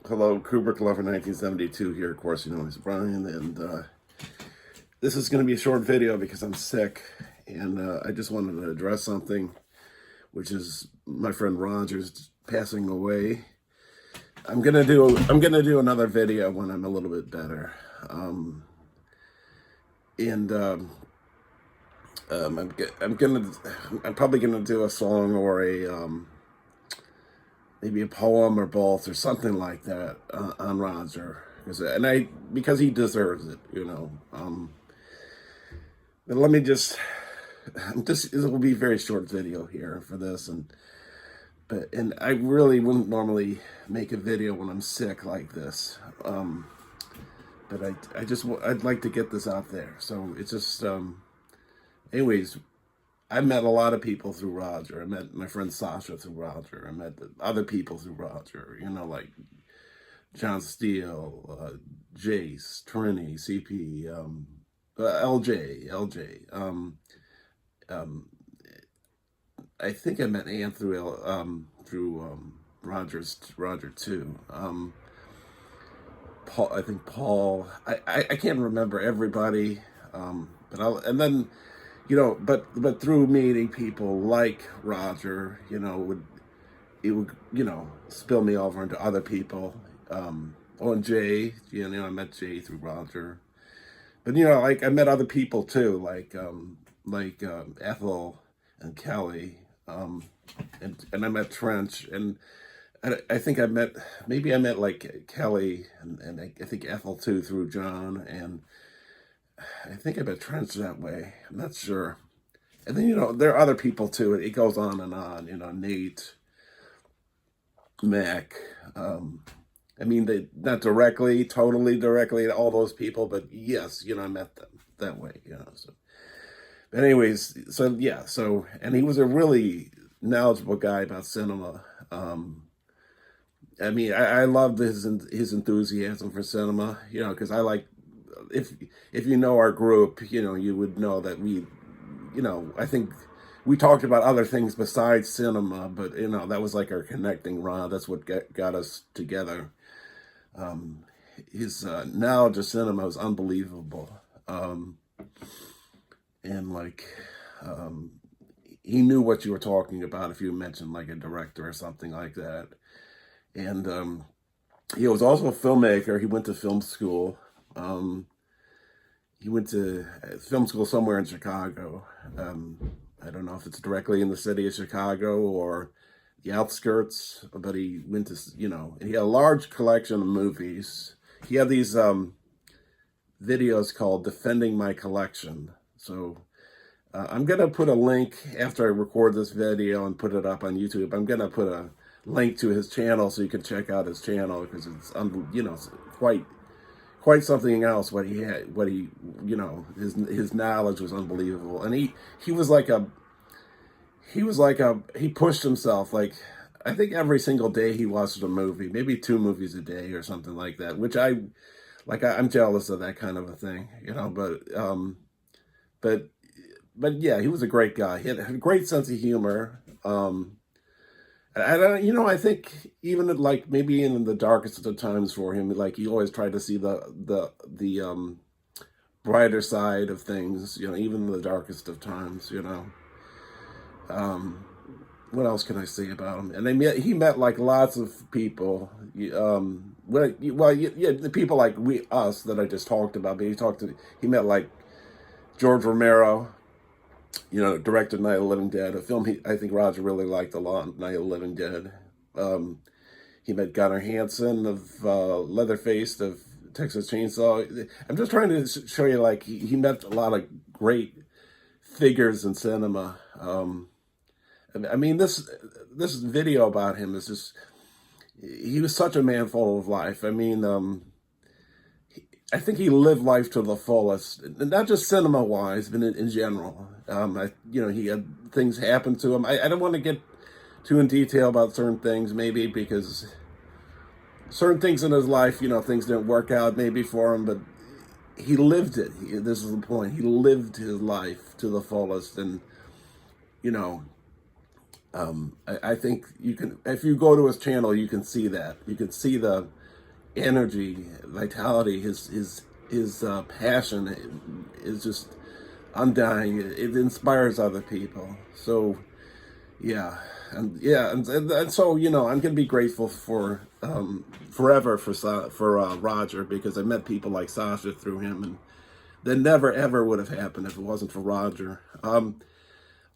Hello, Kubrick Lover 1972 here. Of course, you know, it's Brian, and this is going to be a short video because I'm sick, and I just wanted to address something, which is my friend Roger's passing away. I'm gonna do another video when I'm a little bit better, and I'm probably gonna do a song or a maybe a poem or both or something like that on Roger, because he deserves it, you know. But let me just this will be a very short video here for this, and I really wouldn't normally make a video when I'm sick like this, but I'd like to get this out there. So it's just anyways. I met a lot of people through Roger. I met my friend Sasha through Roger. I met other people through Roger, you know, like John Steele, Jace, Trini, CP, LJ. I think I met Ann through Roger too. Paul, I think Paul. I can't remember everybody, and then. You know, but through meeting people like Roger, you know, it would you know, spill me over into other people. And Jay, you know, I met Jay through Roger, but you know, like I met other people too, like Ethel and Kelly, and I met Trench, and I think I met like Kelly and I think Ethel too through John, and I think I met Trench that way. I'm not sure. And then, you know, there are other people too. It goes on and on. You know, Nate, Mac. I mean, they not totally directly, all those people, but yes, you know, I met them that way. You know, so. But anyways, so yeah, so and he was a really knowledgeable guy about cinema. I mean, I loved his enthusiasm for cinema. You know, because I like. If you know our group, you know, you would know that we, you know, I think we talked about other things besides cinema, but you know, that was like our connecting rod. That's what got us together. His knowledge of cinema was unbelievable, and like he knew what you were talking about if you mentioned like a director or something like that. And he was also a filmmaker. He went to film school. He went to film school somewhere in Chicago. I don't know if it's directly in the city of Chicago or the outskirts, but he went to, you know, he had a large collection of movies. He had these videos called Defending My Collection. So I'm going to put a link after I record this video and put it up on YouTube. I'm going to put a link to his channel so you can check out his channel, because it's, you know, it's quite something else. You know, his knowledge was unbelievable, and he pushed himself. Like, I think every single day he watched a movie, maybe 2 movies a day or something like that, which I'm jealous of that kind of a thing, you know. But yeah, he was a great guy. He had a great sense of humor. You know, I think even like maybe in the darkest of times for him, like he always tried to see the brighter side of things, you know, even in the darkest of times, you know. What else can I say about him? And he met like lots of people. The people like us that I just talked about, but he met like George Romero. You know, directed Night of the Living Dead, a film I think Roger really liked a lot, Night of the Living Dead. He met Gunnar Hansen of Leatherface of Texas Chainsaw. I'm just trying to show you, like, he met a lot of great figures in cinema. I mean, this video about him is just, he was such a man full of life. I mean, I think he lived life to the fullest, not just cinema-wise, but in general. You know, he had things happen to him. I don't want to get too in detail about certain things, maybe, because certain things in his life, you know, things didn't work out maybe for him, but he lived it. This is the point. He lived his life to the fullest, and, you know, I think you can, if you go to his channel, you can see that. You can see the energy, vitality, his passion is just undying. It inspires other people. So yeah, and so I'm gonna be grateful for forever for Roger, because I met people like Sasha through him, and that never ever would have happened if it wasn't for Roger.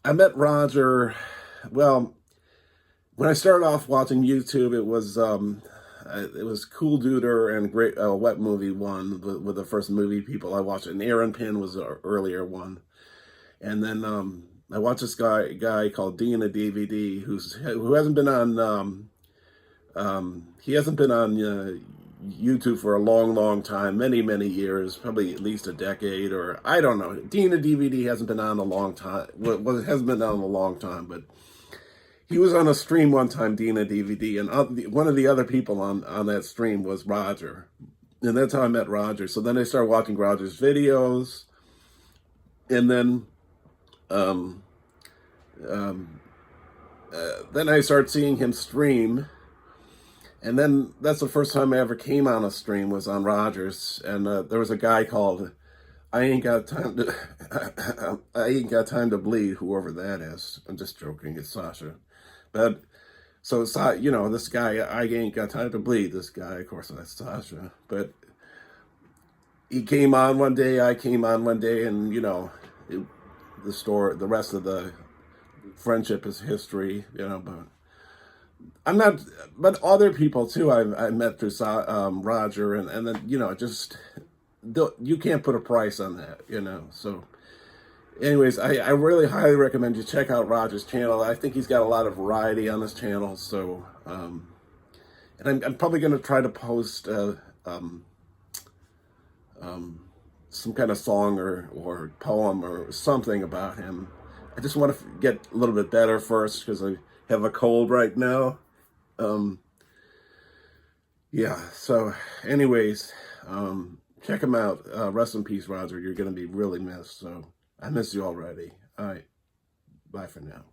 I met Roger, well, when I started off watching YouTube, it was Cool Duder and Great Wet Movie One with the first movie people I watched, and Aaron Pin was an earlier one, and then I watched this guy called Dina DVD who hasn't been on he hasn't been on YouTube for a long time, many years, probably at least a decade, or I don't know. Dina DVD hasn't been on a long time. Well, it hasn't been on a long time, but he was on a stream one time, Dina DVD, and one of the other people on that stream was Roger. And that's how I met Roger. So then I started watching Roger's videos, and then then I started seeing him stream, and then that's the first time I ever came on a stream was on Roger's, and there was a guy called I Ain't Got Time to I Ain't Got Time to Bleed, whoever that is. I'm just joking, it's Sasha. But so it's this guy, I Ain't Got Time to Bleed, this guy, of course that's Sasha. But he came on one day, I came on one day, and the rest of the friendship is history, but I'm not, but other people too I met through Roger, and then, just, you can't put a price on that, so anyways, I really highly recommend you check out Roger's channel. I think he's got a lot of variety on his channel, so, and I'm probably going to try to post some kind of song or poem or something about him. I just want to get a little bit better first, because I have a cold right now. Yeah, so anyways, check him out. Rest in peace, Roger. You're going to be really missed. So I miss you already. All right. Bye for now.